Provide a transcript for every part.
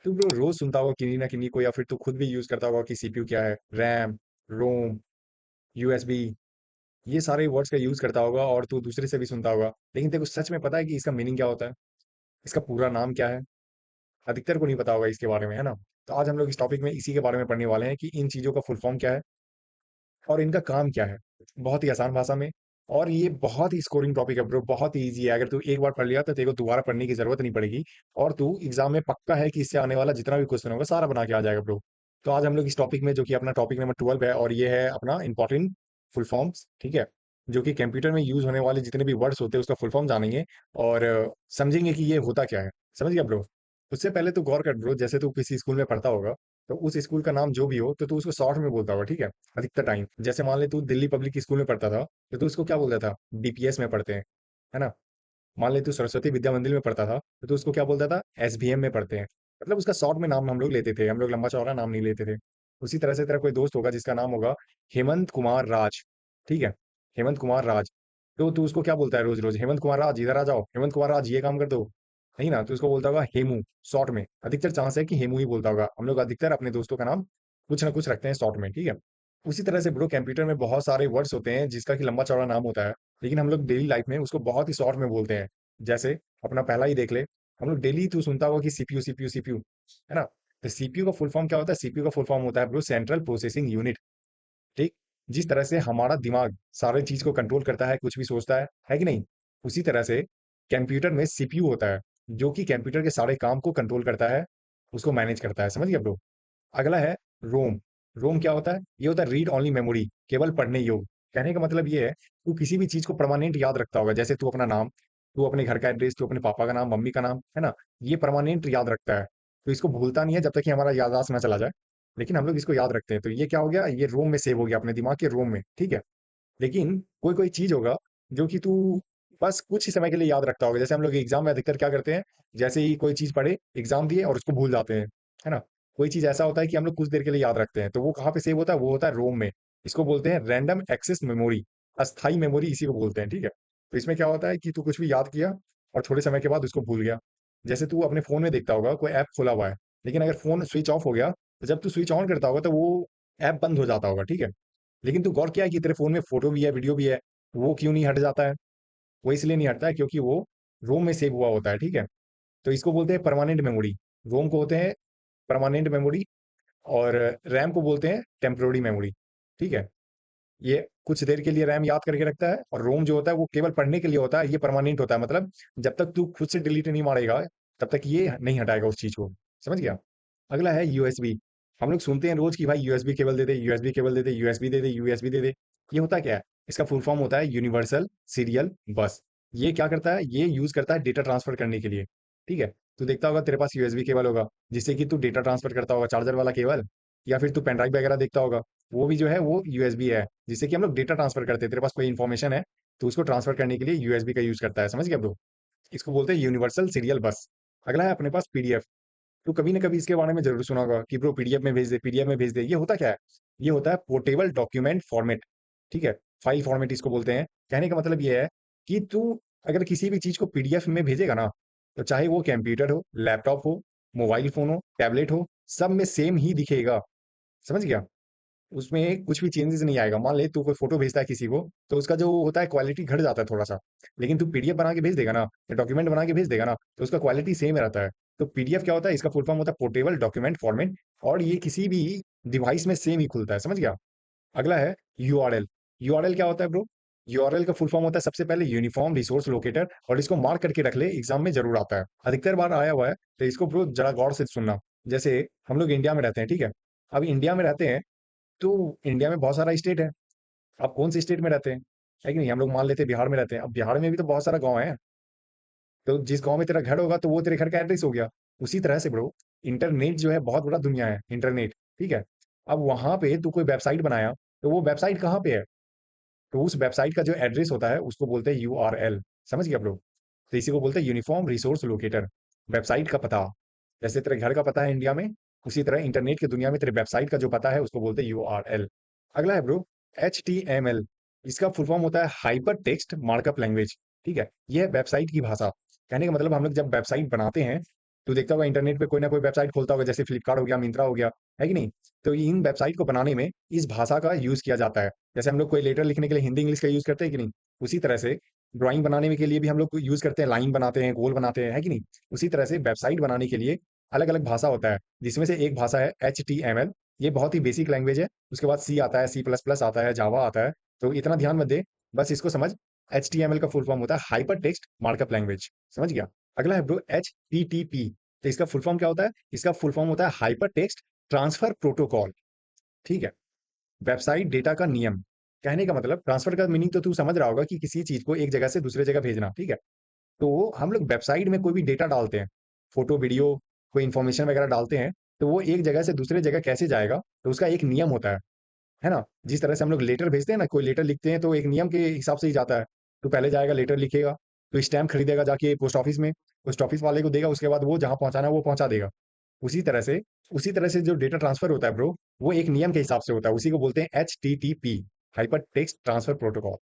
तू ब्रो रोज सुनता होगा किन्हीं ना किन्हीं को, या फिर तू खुद भी यूज करता होगा कि सीपीयू क्या है, रैम, रोम, यूएसबी, ये सारे वर्ड्स का यूज करता होगा और तू दूसरे से भी सुनता होगा। लेकिन तेरे को सच में पता है कि इसका मीनिंग क्या होता है? इसका पूरा नाम क्या है? अधिकतर को नहीं पता होगा इसके बारे में, है ना? तो आज हम लोग इस टॉपिक में इसी के बारे में पढ़ने वाले हैं कि इन चीजों का फुल फॉर्म क्या है और इनका काम क्या है, बहुत ही आसान भाषा में। और ये बहुत ही स्कोरिंग टॉपिक है ब्रो, बहुत ही ईजी है। अगर तू एक बार पढ़ लिया तो तेरे को दोबारा पढ़ने की जरूरत नहीं पड़ेगी, और तू एग्जाम में पक्का है कि इससे आने वाला जितना भी क्वेश्चन होगा सारा बना के आ जाएगा ब्रो। तो आज हम लोग इस टॉपिक में, जो कि अपना टॉपिक नंबर 12 है, और ये है अपना इंपॉर्टेंट फुल फॉर्म्स, ठीक है, जो कि कंप्यूटर में यूज होने वाले जितने भी वर्ड्स होते हैं उसका फुल फॉर्म जानेंगे और समझेंगे कि ये होता क्या है। समझ गया ब्रो? उससे पहले तू गौर कर ब्रो, जैसे तू किसी स्कूल में पढ़ता होगा, तो उस स्कूल का नाम जो भी हो तो तू उसको शॉर्ट में बोलता होगा, ठीक है, अधिकतर टाइम। जैसे मान ले तू दिल्ली पब्लिक स्कूल में पढ़ता था, तो तू उसको क्या बोलता था? डीपीएस में पढ़ते हैं, है ना? मान ले तू सरस्वती विद्या मंदिर में पढ़ता था, तो तू उसको क्या बोलता था? एसबीएम में पढ़ते हैं। मतलब उसका शॉर्ट में नाम हम लोग लेते थे, हम लोग लंबा चौड़ा नाम नहीं लेते थे। उसी तरह से तेरा कोई दोस्त होगा जिसका नाम होगा हेमंत कुमार राज, ठीक है, हेमंत कुमार राज। तो तू उसको क्या बोलता है रोज रोज? हेमंत कुमार राज इधर आ जाओ, हेमंत कुमार राज ये काम कर दो। नहीं ना, तो उसको बोलता होगा हेमू, शॉर्ट में। अधिकतर चांस है कि हेमू ही बोलता होगा। हम लोग अधिकतर अपने दोस्तों का नाम कुछ ना कुछ रखते हैं शॉर्ट में, ठीक है। उसी तरह से ब्रो कंप्यूटर में बहुत सारे वर्ड्स होते हैं जिसका कि लंबा चौड़ा नाम होता है, लेकिन हम लोग डेली लाइफ में उसको बहुत ही शॉर्ट में बोलते हैं। जैसे अपना पहला ही देख ले, हम लोग डेली तू सुनता होगा कि सीपीयू सीपीयू सीपीयू, है ना? तो सीपीयू का फुल फॉर्म क्या होता है? सीपीयू का फुल फॉर्म होता है ब्रो सेंट्रल प्रोसेसिंग यूनिट, ठीक। जिस तरह से हमारा दिमाग सारी चीज को कंट्रोल करता है, कुछ भी सोचता है कि नहीं? उसी तरह से कंप्यूटर में सीपीयू होता है, जो कि कंप्यूटर के सारे काम को कंट्रोल करता है, उसको मैनेज करता है। समझ गया ब्रो? अगला है रोम। रोम क्या होता है? ये होता है रीड ओनली मेमोरी, केवल पढ़ने योग्य। कहने का मतलब ये है, तू किसी भी चीज को परमानेंट याद रखता होगा। जैसे तू अपना नाम, तू अपने घर का एड्रेस, तू अपने पापा का नाम, मम्मी का नाम, है ना? ये परमानेंट याद रखता है, तो इसको भूलता नहीं है जब तक कि हमारा याददाश्त ना चला जाए। लेकिन हम लोग इसको याद रखते हैं, तो ये क्या हो गया? ये रोम में सेव हो गया, अपने दिमाग के रोम में, ठीक है। लेकिन कोई कोई चीज होगा जो कि तू बस कुछ ही समय के लिए याद रखता होगा। जैसे हम लोग एग्जाम में अधिकतर क्या करते हैं, जैसे ही कोई चीज पढ़े, एग्जाम दिए और उसको भूल जाते हैं, है ना? कोई चीज ऐसा होता है कि हम लोग कुछ देर के लिए याद रखते हैं, तो वो कहाँ पे सेव होता है? वो होता है रोम में। इसको बोलते हैं रैंडम एक्सेस मेमोरी, अस्थाई मेमोरी इसी को बोलते हैं, ठीक है। तो इसमें क्या होता है कि तू कुछ भी याद किया और थोड़े समय के बाद उसको भूल गया। जैसे तू अपने फोन में देखता होगा कोई ऐप खुला हुआ है, लेकिन अगर फोन स्विच ऑफ हो गया, तो जब तू स्विच ऑन करता होगा तो वो ऐप बंद हो जाता होगा, ठीक है। लेकिन तू गौर किया है कि तेरे फोन में फोटो भी है, वीडियो भी है, वो क्यों नहीं हट जाता है? वो इसलिए नहीं हटता है क्योंकि वो रोम में सेव हुआ होता है, ठीक है। तो इसको बोलते हैं परमानेंट मेमोरी। रोम को होते हैं परमानेंट मेमोरी, और रैम को बोलते हैं टेम्पोररी मेमोरी, ठीक है। ये कुछ देर के लिए रैम याद करके रखता है, और रोम जो होता है वो केवल पढ़ने के लिए होता है, ये परमानेंट होता है। मतलब जब तक तू खुद से डिलीट नहीं मारेगा, तब तक ये नहीं हटाएगा उस चीज को। समझ गया? अगला है यूएसबी। हम लोग सुनते हैं रोज कि भाई यूएसबी केबल दे दे, यूएसबी केबल दे दे, यूएसबी दे दे, यूएसबी दे दे। ये होता क्या है? इसका फुल फॉर्म होता है यूनिवर्सल सीरियल बस। ये क्या करता है? ये यूज करता है डेटा ट्रांसफर करने के लिए, ठीक है। तू देखता होगा तेरे पास यूएसबी केबल होगा, जिससे कि तू डेटा ट्रांसफर करता होगा, चार्जर वाला केबल। या फिर तू पेन ड्राइव वगैरह देखता होगा, वो भी जो है वो यूएसबी है, जिससे कि हम लोग डेटा ट्रांसफर करते हैं। तेरे पास कोई इन्फॉर्मेशन है, तो उसको ट्रांसफर करने के लिए यूएसबी का यूज करता है। समझ गया ब्रो? इसको बोलते हैं यूनिवर्सल सीरियल बस। अगला है अपने पास पीडीएफ। तो कभी ना कभी इसके बारे में जरूर सुना होगा कि ब्रो पीडीएफ में भेज दे, पीडीएफ में भेज दे। ये होता क्या है? ये होता है पोर्टेबल डॉक्यूमेंट फॉर्मेट, ठीक है, फाइल फॉर्मेट इसको बोलते हैं। कहने का मतलब ये है कि तू अगर किसी भी चीज को पीडीएफ में भेजेगा ना, तो चाहे वो कंप्यूटर हो, लैपटॉप हो, मोबाइल फोन हो, टैबलेट हो, सब में सेम ही दिखेगा। समझ गया? उसमें कुछ भी चेंजेस नहीं आएगा। मान ले तू कोई फोटो भेजता है किसी को, तो उसका जो होता है क्वालिटी घट जाता है थोड़ा सा। लेकिन तू पीडीएफ बना के भेज देगा ना, या डॉक्यूमेंट बना के भेज देगा ना, तो उसका क्वालिटी सेम रहता है। तो पीडीएफ क्या होता है? इसका फुल फॉर्म होता है पोर्टेबल डॉक्यूमेंट फॉर्मेट, और ये किसी भी डिवाइस में सेम ही खुलता है। समझ गया? अगला है यूआरएल। यूआरएल क्या होता है ब्रो? यूआरएल का फुल फॉर्म होता है सबसे पहले यूनिफॉर्म रिसोर्स लोकेटर, और इसको मार्क करके रख ले, एग्जाम में जरूर आता है, अधिकतर बार आया हुआ है। तो इसको ब्रो जरा गौर से सुनना। जैसे हम लोग इंडिया में रहते हैं, ठीक है। अब इंडिया में रहते हैं, तो इंडिया में बहुत सारा स्टेट है। आप कौन से स्टेट में रहते हैं? है कि नहीं? हम लोग मान लेते हैं बिहार में रहते हैं। अब बिहार में भी तो बहुत सारा गांव है। तो जिस गांव में तेरा घर होगा, तो वो तेरे घर का एड्रेस हो गया। उसी तरह से ब्रो, इंटरनेट जो है बहुत बड़ा दुनिया है, इंटरनेट, ठीक है। अब वहां पे तू कोई वेबसाइट बनाया, तो वो वेबसाइट कहाँ पे है? तो उस वेबसाइट का जो एड्रेस होता है उसको बोलते हैं यूआरएल। समझ गया ब्रो? तो इसी को बोलते हैं यूनिफॉर्म रिसोर्स लोकेटर, वेबसाइट का पता। जैसे तेरे घर का पता है इंडिया में, उसी तरह इंटरनेट की दुनिया में तेरे वेबसाइट का जो पता है उसको बोलते हैं यूआरएल। अगला है ब्रो एचटीएमएल। इसका फुल फॉर्म होता है हाइपर टेक्स्ट मार्कअप लैंग्वेज, ठीक है। यह है वेबसाइट की भाषा। कहने का मतलब हम लोग जब वेबसाइट बनाते हैं, तू देखता होगा इंटरनेट पे कोई ना कोई वेबसाइट खोलता होगा, जैसे फ्लिपकार्ट हो गया, मिंत्रा हो गया, है कि नहीं? तो इन वेबसाइट को बनाने में इस भाषा का यूज किया जाता है। जैसे हम लोग कोई लेटर लिखने के लिए हिंदी इंग्लिश का यूज करते हैं कि नहीं, उसी तरह से ड्राइंग बनाने में के लिए भी हम लोग यूज करते हैं, लाइन बनाते हैं, गोल बनाते हैं, है कि नहीं? उसी तरह से वेबसाइट बनाने के लिए अलग अलग भाषा होता है, जिसमें से एक भाषा है HTML। ये बहुत ही बेसिक लैंग्वेज है। उसके बाद सी आता है, C++ आता है, जावा आता है। तो इतना ध्यान मत दे, बस इसको समझ। HTML का फुल फॉर्म होता है हाइपर टेक्स्ट मार्कअप लैंग्वेज। समझ गया? अगला है ब्रो HTTP। तो इसका फुल फॉर्म क्या होता है? इसका फुल फॉर्म होता है हाइपर टेक्स्ट ट्रांसफर प्रोटोकॉल। ठीक है? वेबसाइट डेटा का नियम। कहने का मतलब ट्रांसफर का मीनिंग तो तू समझ रहा होगा कि किसी चीज को एक जगह से दूसरे जगह भेजना। ठीक है? तो हम लोग वेबसाइट में कोई भी डेटा डालते हैं, फोटो वीडियो, कोई इंफॉर्मेशन वगैरह डालते हैं, तो वो एक जगह से दूसरे जगह कैसे जाएगा, तो उसका एक नियम होता है ना? जिस तरह से हम लोग लेटर भेजते हैं ना, कोई लेटर लिखते हैं तो एक नियम के हिसाब से ही जाता है। तो पहले जाएगा लेटर लिखेगा, तो स्टैम्प खरीदेगा जाके पोस्ट ऑफिस में, पोस्ट ऑफिस वाले को देगा, उसके बाद वो जहाँ पहुंचाना है वो पहुंचा देगा। उसी तरह से उसी तरह से जो डेटा ट्रांसफर होता है ब्रो, वो एक नियम के हिसाब से होता है। उसी को बोलते हैं HTTP, hyper text transfer protocol.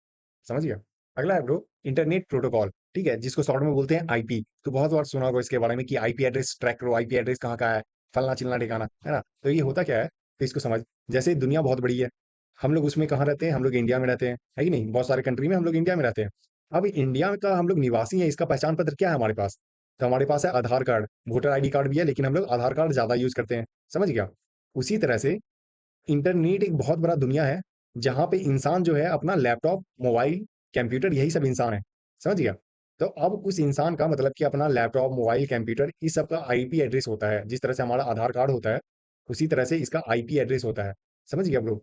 समझ गया? अगला है ब्रो इंटरनेट प्रोटोकॉल। ठीक है? जिसको शॉर्ट में बोलते हैं IP। तो बहुत बार सुना होगा इसके बारे में कि IP एड्रेस ट्रैक करो, IP एड्रेस कहाँ का है, फलना चिलना ठिकाना, है ना? तो ये होता क्या है, तो इसको समझ। जैसे दुनिया बहुत बड़ी है, हम लोग उसमें कहाँ रहते हैं, हम लोग इंडिया में रहते हैं, है कि नहीं? बहुत सारे कंट्री में हम लोग इंडिया में रहते हैं। अब इंडिया का हम लोग निवासी हैं, इसका पहचान पत्र क्या है हमारे पास? तो हमारे पास है आधार कार्ड, वोटर ID कार्ड भी है, लेकिन हम लोग आधार कार्ड ज्यादा यूज करते हैं। समझ गया? उसी तरह से इंटरनेट एक बहुत बड़ा दुनिया है, जहां पे इंसान जो है अपना लैपटॉप, मोबाइल, कंप्यूटर, यही सब इंसान है। समझ गया? तो अब उस इंसान का मतलब कि अपना लैपटॉप, मोबाइल, कंप्यूटर, इस सब का IP एड्रेस होता है। जिस तरह से हमारा आधार कार्ड होता है, उसी तरह से इसका IP एड्रेस होता है। समझ गया ब्रो?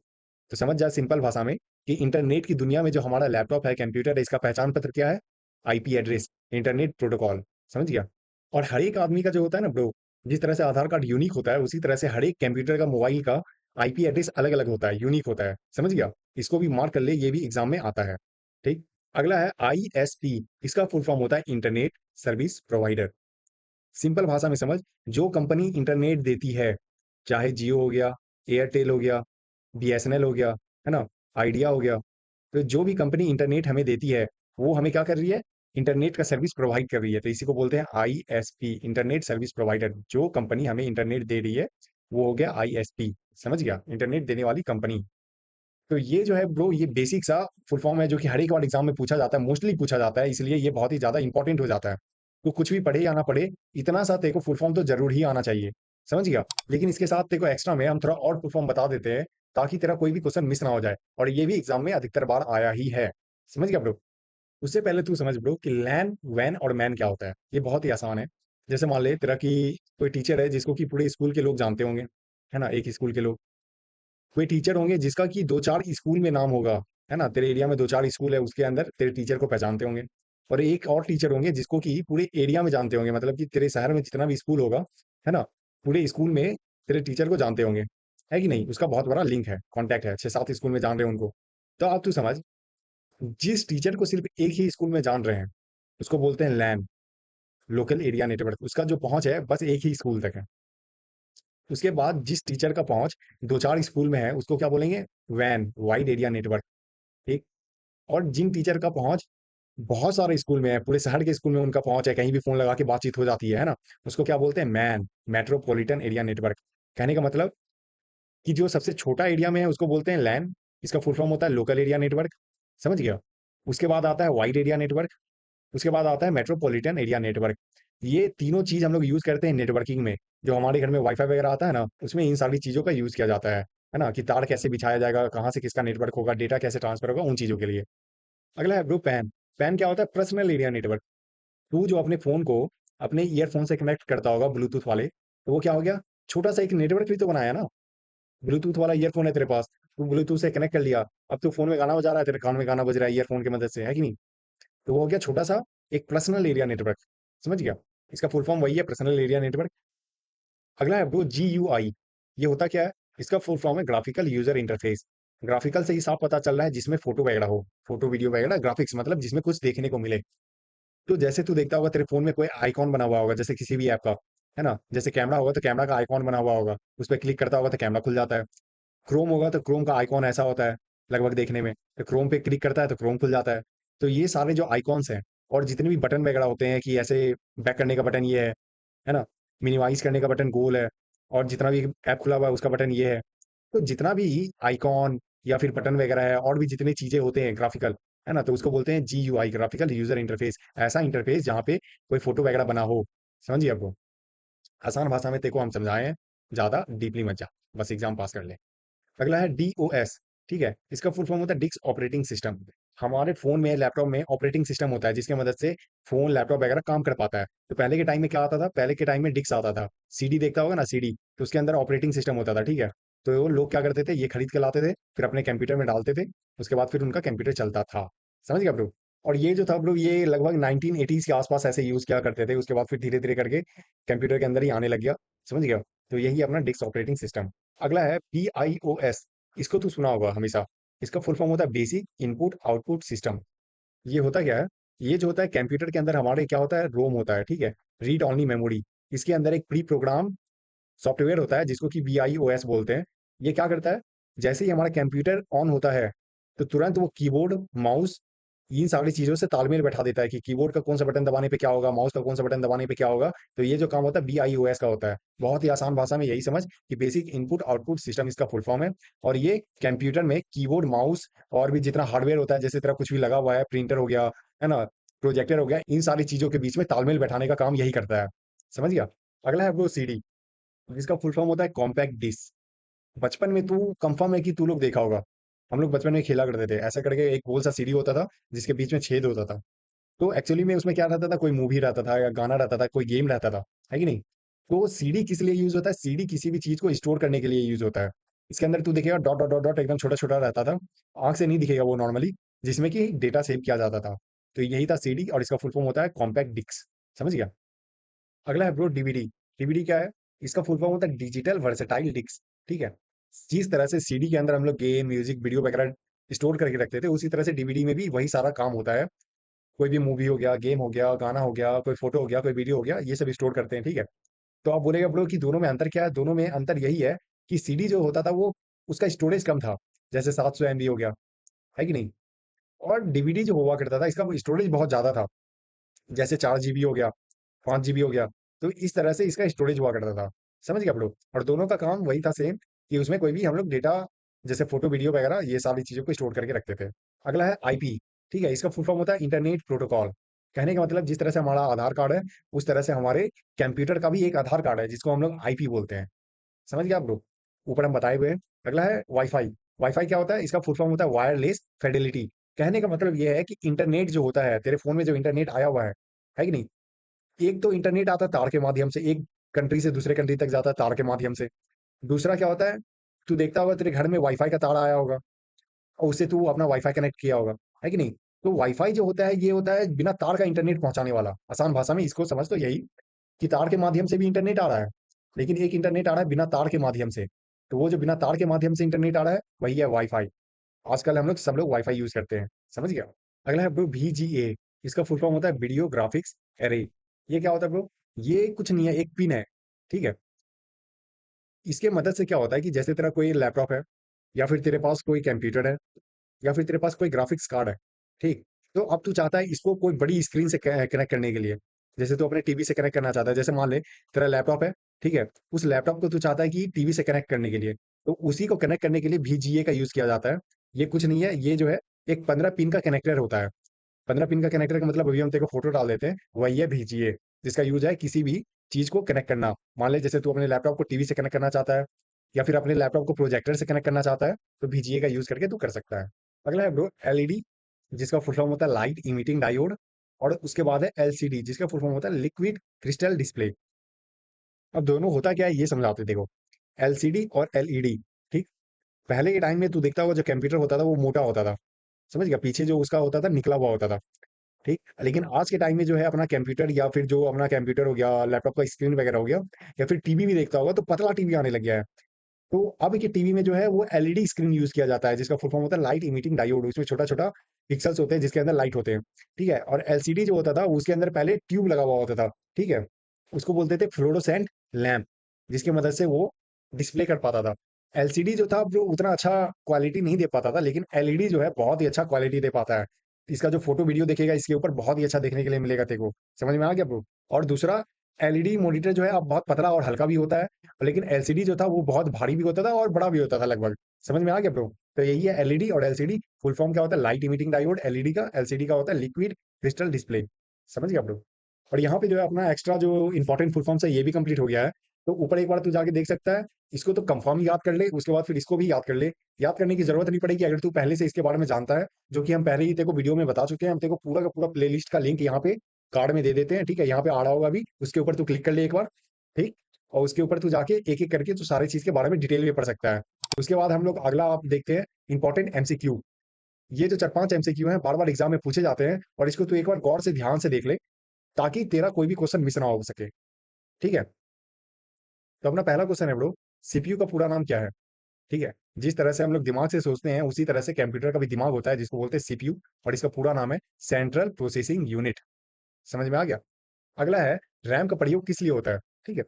तो समझ जा सिंपल भाषा में कि इंटरनेट की दुनिया में जो हमारा लैपटॉप है, कंप्यूटर है, इसका पहचान पत्र क्या है? IP address, internet protocol. समझ गया? और हर एक आदमी का जो होता है ना ब्रो, जिस तरह से आधार कार्ड यूनिक होता है, उसी तरह से हर एक कंप्यूटर का, मोबाइल का IP एड्रेस अलग अलग होता है, यूनिक होता है। समझ गया? इसको भी मार्क कर ले, ये भी एग्जाम में आता है। ठीक। अगला है ISP। इसका फुल फॉर्म होता है इंटरनेट सर्विस प्रोवाइडर। सिंपल भाषा में समझ, जो कंपनी इंटरनेट देती है, चाहे जियो हो गया, एयरटेल हो गया, BSNL हो गया, है ना, आइडिया हो गया, तो जो भी कंपनी इंटरनेट हमें देती है, वो हमें क्या कर रही है? इंटरनेट का सर्विस प्रोवाइड कर रही है। तो इसी को बोलते हैं ISP, इंटरनेट सर्विस प्रोवाइडर। जो कंपनी हमें इंटरनेट दे रही है, वो हो गया ISP। समझ गया? इंटरनेट देने वाली कंपनी। तो ये जो है ब्रो, ये बेसिक सा फुल फॉर्म है, जो कि हर एक बार एग्जाम में पूछा जाता है, मोस्टली पूछा जाता है, इसलिए ये बहुत ही ज्यादा इंपॉर्टेंट हो जाता है। तो कुछ भी पढ़े या ना पढ़े, इतना सा तेरे को फुल फॉर्म तो जरूर ही आना चाहिए। समझ गया? लेकिन इसके साथ तेरे को एक्स्ट्रा में हम थोड़ा और फुल फॉर्म बता देते हैं, ताकि तेरा कोई भी क्वेश्चन मिस ना हो जाए। और ये भी एग्जाम में अधिकतर बार आया ही है। समझ गया ब्रो? उससे पहले तू समझ ब्रो कि लैन, वैन और मैन क्या होता है। ये बहुत ही आसान है। जैसे मान ले तेरा की कोई टीचर है, जिसको कि पूरे स्कूल के लोग जानते होंगे, है ना, एक स्कूल के लोग। कोई टीचर होंगे जिसका कि दो चार स्कूल में नाम होगा, है ना, तेरे एरिया में दो चार स्कूल है, उसके अंदर तेरे टीचर को पहचानते होंगे। और एक और टीचर होंगे जिसको कि पूरे एरिया में जानते होंगे, मतलब कि तेरे शहर में जितना भी स्कूल होगा, है ना, पूरे स्कूल में तेरे टीचर को जानते होंगे। है कि नहीं? उसका बहुत बड़ा लिंक है, कॉन्टैक्ट है, 6-7 स्कूल में जान रहे हैं उनको। तो अब तू समझ, जिस टीचर को सिर्फ एक ही स्कूल में जान रहे हैं, उसको बोलते हैं लैन, लोकल एरिया नेटवर्क। उसका जो पहुंच है बस एक ही स्कूल तक है। उसके बाद जिस टीचर का पहुंच दो चार स्कूल में है, उसको क्या बोलेंगे? वैन, वाइड एरिया नेटवर्क। ठीक। और जिन टीचर का पहुंच बहुत सारे स्कूल में है, पूरे शहर के स्कूल में उनका पहुंच है, कहीं भी फोन लगा के बातचीत हो जाती है ना, उसको क्या बोलते हैं? Man, metropolitan area network. कहने का मतलब कि जो सबसे छोटा एरिया में है, उसको बोलते हैं लैन। इसका फुल फॉर्म होता है लोकल एरिया नेटवर्क। समझ गया? उसके बाद आता है वाइड एरिया नेटवर्क। उसके बाद आता है मेट्रोपॉलिटन एरिया नेटवर्क। ये तीनों चीज हम लोग यूज करते हैं नेटवर्किंग में। जो हमारे घर में वाईफाई वगैरह आता है ना, उसमें इन सारी चीजों का यूज किया जाता है ना, कि तार कैसे बिछाया जाएगा, कहाँ से किसका नेटवर्क होगा, डेटा कैसे ट्रांसफर होगा, उन चीजों के लिए। अगला है ब्रो पैन। पैन क्या होता है? Personal area network. तू जो अपने फोन को अपने ईयरफोन से कनेक्ट करता होगा, ब्लूटूथ वाले, तो वो क्या हो गया? छोटा सा एक नेटवर्क भी तो बनाया ना। ब्लूटूथ वाला ईयरफोन है तेरे पास, तू ब्लूटूथ से कनेक्ट कर लिया, अब तू फोन में गाना बजा रहा है, तेरे कान में गाना बज रहा है ईयरफोन की मदद से, है कि नहीं? तो वो हो गया छोटा सा एक पर्सनल एरिया नेटवर्क। समझ गया? इसका फुल फॉर्म वही है, पर्सनल एरिया नेटवर्क। अगला है ब्रो GUI। ये होता क्या है? इसका फुल फॉर्म है ग्राफिकल यूजर इंटरफेस। ग्राफिकल से ही साफ पता चल रहा है, जिसमें फोटो वगैरह हो, फोटो वीडियो वगैरह, ग्राफिक्स मतलब जिसमें कुछ देखने को मिले। तो जैसे तू देखता होगा तेरे फोन में कोई आइकॉन बना हुआ होगा, जैसे किसी भी ऐप का, है ना, जैसे कैमरा होगा तो कैमरा का आइकॉन बना हुआ होगा, उस पर क्लिक करता होगा तो कैमरा खुल जाता है। क्रोम होगा तो क्रोम का आइकॉन ऐसा होता है लगभग देखने में, तो क्रोम पे क्लिक करता है तो क्रोम खुल जाता है। तो ये सारे जो आइकॉन्स हैं, और जितने भी बटन वगैरह होते हैं, कि ऐसे बैक करने का बटन ये है ना, मिनिमाइज करने का बटन गोल है, और जितना भी ऐप खुला हुआ है उसका बटन ये है। तो जितना भी आइकॉन या फिर बटन वगैरह है और भी जितनी चीजें होते हैं ग्राफिकल, है ना, तो उसको बोलते हैं GUI, ग्राफिकल यूजर इंटरफेस। ऐसा इंटरफेस जहाँ पे कोई फोटो वगैरह बना हो। समझिए आपको, आसान भाषा में तेको हम समझाएं हैं, ज्यादा डीपली मत जा, बस एग्जाम पास कर ले। अगला है DOS। ठीक है, इसका फुल फॉर्म होता है डिस्क ऑपरेटिंग सिस्टम। हमारे फोन में, लैपटॉप में ऑपरेटिंग सिस्टम होता है जिसकी मदद से फोन, लैपटॉप वगैरह काम कर पाता है। तो पहले के टाइम में क्या आता था, पहले के टाइम में डिस्क आता था, सीडी देखता होगा ना, सीडी, तो उसके अंदर ऑपरेटिंग सिस्टम होता था। ठीक है, तो वो लोग क्या करते थे, ये खरीद के लाते थे, फिर अपने कंप्यूटर में डालते थे, उसके बाद फिर उनका कंप्यूटर चलता था। समझ गया ब्रो। और ये जो था ब्रो, ये लगभग 1980s के आसपास ऐसे यूज किया करते थे, उसके बाद फिर धीरे धीरे करके कंप्यूटर के अंदर ही आने लग गया। समझ गया। तो यही अपना डिस्क ऑपरेटिंग सिस्टम। अगला है BIOS। इसको तू सुना होगा हमेशा। इसका फुल फॉर्म होता है बेसिक इनपुट आउटपुट सिस्टम। ये होता क्या है, ये जो होता है कंप्यूटर के अंदर हमारे क्या होता है, रोम होता है। ठीक है, रीड ओनली मेमोरी। इसके अंदर एक प्री प्रोग्राम सॉफ्टवेयर होता है जिसको कि BIOS बोलते हैं। ये क्या करता है, जैसे ही हमारा कंप्यूटर ऑन होता है तो तुरंत वो कीबोर्ड, माउस, इन सारी चीजों से तालमेल बैठा देता है कि कीबोर्ड का कौन सा बटन दबाने पे क्या होगा, माउस का कौन सा बटन दबाने पे क्या होगा। तो ये जो काम होता है BIOS का होता है। बहुत ही आसान भाषा में यही समझ कि बेसिक इनपुट आउटपुट सिस्टम इसका फुल फॉर्म है। और ये कंप्यूटर में कीबोर्ड, माउस और भी जितना हार्डवेयर होता है, जैसे तेरा कुछ भी लगा हुआ है, प्रिंटर हो गया, है ना, प्रोजेक्टर हो गया, इन सारी चीजों के बीच में तालमेल बैठाने का काम यही करता है। समझ गया। अगला है वो CD, जिसका फुल फॉर्म होता है कॉम्पैक्ट डिस्क। बचपन में तू कंफर्म है कि तू लोग देखा होगा, हम लोग बचपन में खेला करते थे ऐसा करके, एक गोल सा सीडी होता था जिसके बीच में छेद होता था। तो एक्चुअली में उसमें क्या रहता था, कोई मूवी रहता था या गाना रहता था, कोई गेम रहता था, है कि नहीं। तो सीडी किस लिए यूज होता है, सीडी किसी भी चीज को स्टोर करने के लिए यूज होता है। इसके अंदर तू देखेगा डॉट डॉट डॉट डॉट एकदम छोटा छोटा रहता था, आंख से नहीं दिखेगा वो नॉर्मली, जिसमें कि डेटा सेव किया जाता था। तो यही था सीडी, और इसका फुल फॉर्म होता है कॉम्पैक्ट डिस्क। समझ गया। अगला है ब्रो डीवीडी। डीवीडी क्या है, इसका फुल फॉर्म होता है डिजिटल वर्सेटाइल डिस्क। ठीक है, जिस तरह से सीडी के अंदर हम लोग गेम, म्यूजिक, वीडियो वगैरह स्टोर करके रखते थे, उसी तरह से डीवीडी में भी वही सारा काम होता है। कोई भी मूवी हो गया, गेम हो गया, गाना हो गया, कोई फोटो हो गया, कोई वीडियो हो गया, ये सब स्टोर करते हैं। ठीक है, तो आप बोलेगा ब्रो कि दोनों में अंतर क्या है, दोनों में अंतर यही है कि सीडी जो होता था वो, उसका स्टोरेज कम था, जैसे 700 MB हो गया, है कि नहीं। और डीवीडी जो हुआ करता था, इसका स्टोरेज बहुत ज्यादा था, जैसे 4 GB हो गया, 5 GB हो गया। तो इस तरह से इसका स्टोरेज हुआ करता था। समझ गया आप लोग। और दोनों का काम वही था सेम, कि उसमें कोई भी हम लोग डेटा, जैसे फोटो, वीडियो वगैरह, ये सारी चीजों को स्टोर करके रखते थे। अगला है IP। ठीक है, इसका फुल फॉर्म होता है इंटरनेट प्रोटोकॉल। कहने का मतलब, जिस तरह से हमारा आधार कार्ड है, उस तरह से हमारे कंप्यूटर का भी एक आधार कार्ड है जिसको हम लोग IP बोलते हैं। समझ गया आप लोग, ऊपर हम बताए हुए हैं। अगला है वाईफाई। वाईफाई क्या होता है, इसका फुल फॉर्म होता है वायरलेस फिडेलिटी। कहने का मतलब यह है कि इंटरनेट जो होता है, तेरे फोन में जो इंटरनेट आया हुआ है कि नहीं। एक तो इंटरनेट आता है तार के माध्यम से, एक कंट्री से दूसरे कंट्री तक जाता है तार के माध्यम से। दूसरा क्या होता है, तू देखता होगा तेरे घर में वाईफाई का तार आया होगा, और उससे तू अपना वाईफाई कनेक्ट किया होगा, है कि नहीं। तो वाईफाई जो होता है, ये होता है बिना तार का इंटरनेट पहुंचाने वाला। आसान भाषा में इसको समझ तो यही, कि तार के माध्यम से भी इंटरनेट आ रहा है, लेकिन एक इंटरनेट आ रहा है बिना तार के माध्यम से। तो वो जो बिना तार के माध्यम से इंटरनेट आ रहा है, वही है वाईफाई। आजकल हम लोग सब लोग वाईफाई यूज करते हैं। समझ गया। अगला है ब्रो VGA। इसका फुल फॉर्म होता है वीडियो ग्राफिक्स एरे। ये क्या होता है ब्रो, ये कुछ नहीं है, एक पिन है। ठीक है, इसके मदद से क्या होता है कि जैसे तेरा कोई लैपटॉप है, या फिर तेरे पास कोई कंप्यूटर है, या फिर तेरे पास कोई ग्राफिक्स कार्ड है। ठीक, तो अब तू चाहता है इसको कोई बड़ी स्क्रीन से कनेक्ट करने के लिए, जैसे तू अपने टीवी से कनेक्ट करना चाहता है। जैसे मान ले तेरा लैपटॉप है, ठीक है, उस लैपटॉप को तू चाहता है कि टीवी से कनेक्ट करने के लिए, तो उसी को कनेक्ट करने के लिए VGA का यूज किया जाता है। ये कुछ नहीं है, ये जो है एक 15 पिन का कनेक्टर होता है। 15 पिन का कनेक्टर का मतलब, अभी हम तेरे को फोटो डाल देते हैं, वही है VGA, जिसका यूज है किसी भी चीज को कनेक्ट करना। मान ले जैसे तू अपने लैपटॉप को टीवी से कनेक्ट करना चाहता है, या फिर अपने लैपटॉप को प्रोजेक्टर से कनेक्ट करना चाहता है, तो VGA का यूज करके तू कर सकता है। अगला है ब्रो LED, जिसका फुल फॉर्म होता है लाइट इमिटिंग डायोड। और उसके बाद है LCD, जिसका फुल फॉर्म होता है लिक्विड क्रिस्टल डिस्प्ले। अब दोनों होता क्या है ये समझाते हैं, देखो। LCD और LED। ठीक, पहले के टाइम में तू देखता होगा जो कंप्यूटर होता था वो मोटा होता था, समझ गया, पीछे जो उसका होता था निकला हुआ होता था। ठीक, लेकिन आज के टाइम में जो है अपना कंप्यूटर, या फिर जो अपना कंप्यूटर हो गया, लैपटॉप का स्क्रीन वगैरह हो गया, या फिर टीवी भी देखता होगा, तो पतला टीवी आने लग गया है। तो अब के टीवी में जो है वो LED स्क्रीन यूज किया जाता है, जिसका फुल फॉर्म होता है लाइट इमिटिंग डायोड। उसमें छोटा छोटा पिक्सल्स होते हैं जिसके अंदर लाइट होते हैं। ठीक है, और LCD जो होता था उसके अंदर पहले ट्यूब लगा हुआ होता था। ठीक है, उसको बोलते थे फ्लोरोसेंट लैम्प, जिसकी मदद से वो डिस्प्ले कर पाता था। LCD जो था वो उतना अच्छा क्वालिटी नहीं दे पाता था, लेकिन LED जो है बहुत ही अच्छा क्वालिटी दे पाता है। इसका जो फोटो वीडियो देखेगा इसके ऊपर बहुत ही अच्छा देखने के लिए मिलेगा तेरे को। समझ में आ गया ब्रो। और दूसरा, एलईडी मॉनिटर जो है अब बहुत पतला और हल्का भी होता है, लेकिन एलसीडी जो था वो बहुत भारी भी होता था और बड़ा भी होता था लगभग। समझ में आ गया ब्रो? तो यही है एलईडी और एलसीडी। फुल फॉर्म क्या होता है? लाइट इमिटिंग डायोड एलईडी का, एलसीडी का होता है लिक्विड क्रिस्टल डिस्प्ले। समझ गया ब्रो? और यहाँ पे जो है अपना एक्स्ट्रा जो इंपॉर्टेंट फुल फॉर्म्स है ये भी कंप्लीट हो गया है। तो ऊपर एक बार तू जाके देख सकता है। इसको तो कंफर्म याद कर ले, उसके बाद फिर इसको भी याद कर ले। याद करने की जरूरत नहीं पड़ेगी अगर तू पहले से इसके बारे में जानता है, जो कि हम पहले ही तेरे को वीडियो में बता चुके हैं। हम तेरे को पूरा का पूरा प्लेलिस्ट का लिंक यहाँ पे कार्ड में दे देते हैं, ठीक है? यहाँ पे आ रहा होगा अभी, उसके ऊपर तू क्लिक कर ले एक बार, ठीक? और उसके ऊपर तू जाके एक एक करके तू सारी चीज के बारे में डिटेल में पढ़ सकता है। उसके बाद हम लोग अगला आप देखते हैं, इंपॉर्टेंट एमसीक्यू। ये जो चार पांच एमसीक्यू हैं बार बार एग्जाम में पूछे जाते हैं, और इसको तू एक बार गौर से ध्यान से देख ले, ताकि तेरा कोई भी क्वेश्चन मिस ना हो सके। ठीक है? तो अपना पहला क्वेश्चन है ब्रो, सीपीयू का पूरा नाम क्या है? ठीक है? जिस तरह से हम लोग दिमाग से सोचते हैं उसी तरह से कंप्यूटर का भी दिमाग होता है, जिसको बोलते हैं सीपीयू, और इसका पूरा नाम है सेंट्रल प्रोसेसिंग यूनिट। समझ में आ गया? अगला है, रैम का प्रयोग किस लिए होता है? ठीक है?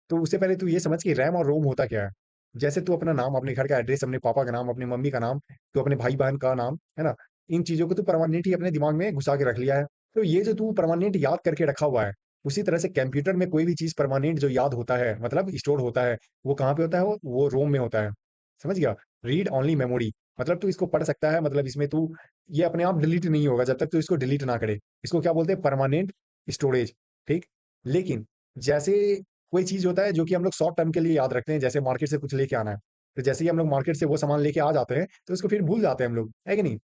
तो उससे पहले तू ये समझ कि रैम और रोम होता क्या है। जैसे तू अपना नाम, अपने घर का एड्रेस, अपने पापा का नाम, अपनी मम्मी का नाम, तो अपने भाई बहन का नाम, है ना? इन चीजों को तू परमानेंट ही अपने दिमाग में घुसा के रख लिया है। तो ये जो तू परमानेंट याद करके रखा हुआ है, उसी तरह से कंप्यूटर में कोई भी चीज परमानेंट जो याद होता है, मतलब स्टोर होता है, वो कहाँ पे होता है? वो रोम में होता है। समझ गया? रीड ओनली मेमोरी, मतलब तू इसको पढ़ सकता है, मतलब इसमें तू, ये अपने आप डिलीट नहीं होगा जब तक तू इसको डिलीट ना करे। इसको क्या बोलते हैं? Permanent storage. ठीक? लेकिन जैसे कोई चीज होता है जो कि हम लोग शॉर्ट टर्म के लिए याद रखते हैं, जैसे मार्केट से कुछ लेके आना है, तो जैसे ही हम लोग मार्केट से वो सामान लेके आ जाते हैं तो उसको फिर भूल जाते हैं हम लोग, है कि नहीं?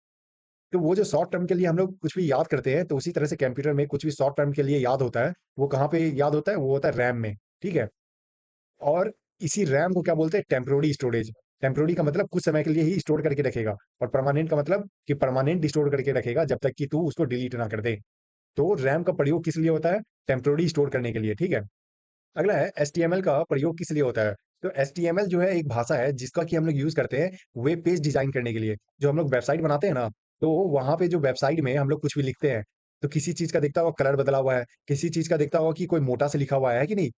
तो वो जो शॉर्ट टर्म के लिए हम लोग कुछ भी याद करते हैं, तो उसी तरह से कंप्यूटर में कुछ भी शॉर्ट टर्म के लिए याद होता है, वो कहाँ पे याद होता है? वो होता है रैम में। ठीक है? और इसी रैम को क्या बोलते हैं? Temporary storage. टेम्पोररी का मतलब कुछ समय के लिए ही स्टोर करके रखेगा, और परमानेंट का मतलब कि परमानेंट स्टोर करके रखेगा जब तक कि तू उसको डिलीट ना कर दे। तो रैम का प्रयोग किस लिए होता है? टेम्पोररी स्टोर करने के लिए। ठीक है? अगला है, एचटीएमएल का प्रयोग किस लिए होता है? तो एचटीएमएल जो है एक भाषा है जिसका कि हम लोग यूज करते हैं वेब पेज डिजाइन करने के लिए। जो हम लोग वेबसाइट बनाते हैं ना, तो वहां पे जो वेबसाइट में हम लोग कुछ भी लिखते हैं, तो किसी चीज का दिखता हुआ कलर बदला हुआ है, किसी चीज का दिखता हुआ कि कोई मोटा से लिखा हुआ है कि नहीं?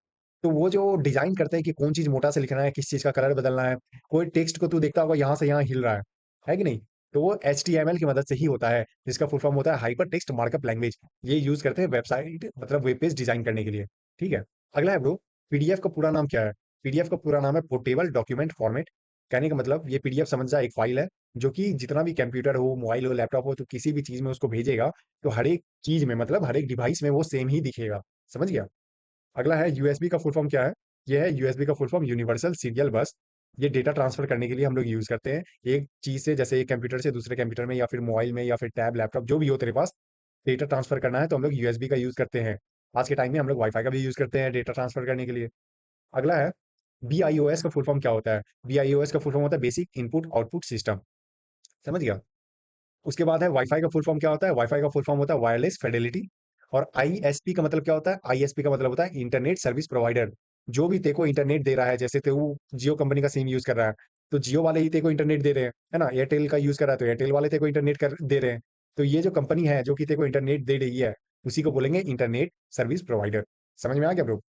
तो वो जो डिजाइन करते हैं कि कौन चीज मोटा से लिखना है, किस चीज का कलर बदलना है, कोई टेक्स्ट को तू देखता होगा यहाँ से यहाँ हिल रहा है कि नहीं? तो वो एचटीएमएल की मदद से ही होता है, जिसका फुल फॉर्म होता है हाइपर टेक्स्ट मार्कअप लैंग्वेज। ये यूज करते हैं वेबसाइट, मतलब वेब पेज डिजाइन करने के लिए। ठीक है? अगला है ब्रो, पीडीएफ का पूरा नाम क्या है? पीडीएफ का पूरा नाम है पोर्टेबल डॉक्यूमेंट फॉर्मेट। कहने का मतलब, ये पीडीएफ समझ जा एक फाइल है, जो कि जितना भी कंप्यूटर हो, मोबाइल हो, लैपटॉप हो, तो किसी भी चीज में उसको भेजेगा, तो हर एक चीज में, मतलब हर एक डिवाइस में वो सेम ही दिखेगा। समझ गया? अगला है, यूएसबी का फुल फॉर्म क्या है? ये है यूएसबी का फुल फॉर्म यूनिवर्सल सीरियल बस। ये डेटा ट्रांसफर करने के लिए हम लोग यूज करते हैं, एक चीज से, जैसे एक कंप्यूटर से दूसरे कंप्यूटर में, या फिर मोबाइल में, या फिर टैब लैपटॉप जो भी हो तेरे पास, डेटा ट्रांसफर करना है तो हम लोग यूएसबी का यूज करते हैं। आज के टाइम में हम लोग वाईफाई का भी यूज करते हैं डेटा ट्रांसफर करने के लिए। अगला है, बीआईओएस का फुल फॉर्म क्या होता है? बीआईओएस का फुल फॉर्म होता है बेसिक इनपुट आउटपुट सिस्टम। समझ गया? उसके बाद है, वाईफाई का फुल फॉर्म क्या होता है? वाईफाई का फुल फॉर्म होता है वायरलेस फिडेलिटी। और आईएसपी का मतलब क्या होता है? आईएसपी का मतलब होता है इंटरनेट सर्विस प्रोवाइडर। जो भी तेरे को इंटरनेट दे रहा है, जैसे तू जियो कंपनी का सिम यूज कर रहा है, तो जियो वाले ही तेरे को इंटरनेट दे रहे हैं, है ना? एयरटेल का यूज कर रहा है तो एयरटेल वाले तेरे को इंटरनेट कर दे रहे हैं। तो ये जो कंपनी है जो कि तेरे को इंटरनेट दे रही है, उसी को बोलेंगे इंटरनेट सर्विस प्रोवाइडर। समझ में आ गया ब्रो?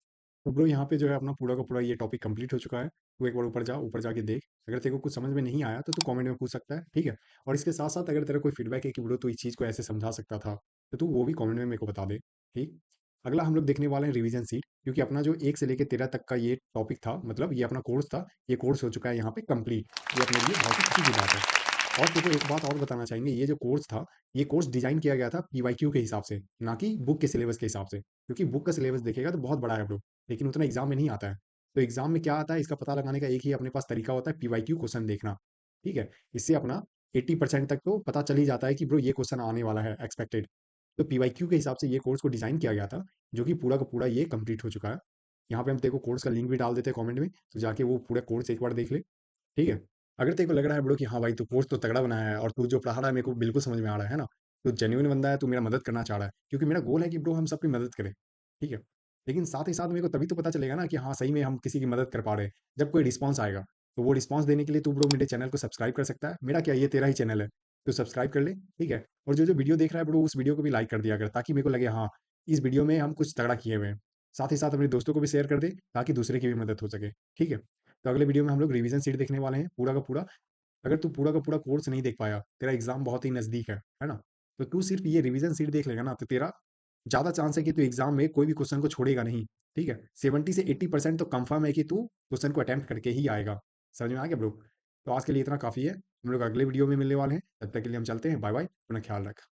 तो ब्रो यहाँ पे जो है अपना पूरा का पूरा ये टॉपिक कंप्लीट हो चुका है। तू एक बार ऊपर जा, ऊपर जाके देख। अगर तेरे को कुछ समझ में नहीं आया तो तू कमेंट में पूछ सकता है, ठीक है? और इसके साथ साथ अगर तेरा कोई फीडबैक है कि ब्रो तू इस चीज़ को ऐसे समझा सकता था, तो तू वो भी कमेंट में मेरे को बता दे। ठीक? अगला हम लोग देखने वाले हैं रिवीजन सीट, क्योंकि अपना जो 1 से लेके 13 तक का ये टॉपिक था, मतलब ये अपना कोर्स था, ये कोर्स हो चुका है यहाँ पे कंप्लीट। ये अपने लिए बहुत ही खुशी की बात है। और तेरे को एक बात और बताना चाहेंगे, ये जो कोर्स था, ये कोर्स डिजाइन किया गया था पीवाईक्यू के हिसाब से, ना कि बुक के सिलेबस के हिसाब से। क्योंकि बुक का सिलेबस देखेगा तो बहुत बड़ा है ब्रो, लेकिन उतना एग्जाम में नहीं आता है। तो एग्जाम में क्या आता है, इसका पता लगाने का एक ही अपने पास तरीका होता है, पीवाईक्यू क्वेश्चन देखना। ठीक है? इससे अपना 80% तक तो पता चल ही जाता है कि ब्रो ये क्वेश्चन आने वाला है एक्सपेक्टेड। तो पीवाईक्यू के हिसाब से ये कोर्स को डिजाइन किया गया था, जो कि पूरा का पूरा ये कंप्लीट हो चुका है। यहाँ पे हम तेरे को कोर्स का लिंक भी डाल देते हैं कमेंट में, तो जाके वो पूरा कोर्स एक बार देख ले। ठीक है? अगर तेरे को लग रहा है ब्रो कि हाँ भाई तू कोर्स तो तगड़ा बनाया है, और तू जो पढ़ा रहा है मेरे को बिल्कुल समझ में आ रहा है ना, तो जेन्युइन बंदा है, तू मेरा मदद करना चाह रहा है, क्योंकि मेरा गोल है कि ब्रो हम सबकी मदद करें। ठीक है? लेकिन साथ ही साथ मेरे को तभी तो पता चलेगा ना कि हाँ सही में हम किसी की मदद कर पा रहे हैं, जब कोई रिस्पॉन्स आएगा। तो वो रिस्पॉन्स देने के लिए तू ब्रो मेरे चैनल को सब्सक्राइब कर सकता है। मेरा क्या, ये तेरा ही चैनल है, तो सब्सक्राइब कर ले। ठीक है? और जो जो वीडियो देख रहा है ब्रो, उस वीडियो को भी लाइक कर दिया कर, ताकि मेरे को लगे हाँ इस वीडियो में हम कुछ तगड़ा किए हुए हैं। साथ ही साथ अपने दोस्तों को भी शेयर कर दे, ताकि दूसरे की भी मदद हो सके। ठीक है? तो अगले वीडियो में हम लोग रिवीजन सीट देखने वाले हैं पूरा का पूरा। अगर तू पूरा का पूरा कोर्स नहीं देख पाया, तेरा एग्जाम बहुत ही नजदीक है ना? तो तू सिर्फ ये रिवीजन सीट देख लेगा ना, तो तेरा ज़्यादा चांस है कि तू एग्जाम में कोई भी क्वेश्चन को छोड़ेगा नहीं। ठीक है, 70 से 80% तो कंफर्म है कि तू क्वेश्चन को अटेम्प्ट करके ही आएगा। समझ में आ गया ब्रो? तो आज के लिए इतना काफ़ी है, हम लोग अगले वीडियो में मिलने वाले हैं, तब तक के लिए हम चलते हैं, बाय बाय, अपना ख्याल रख।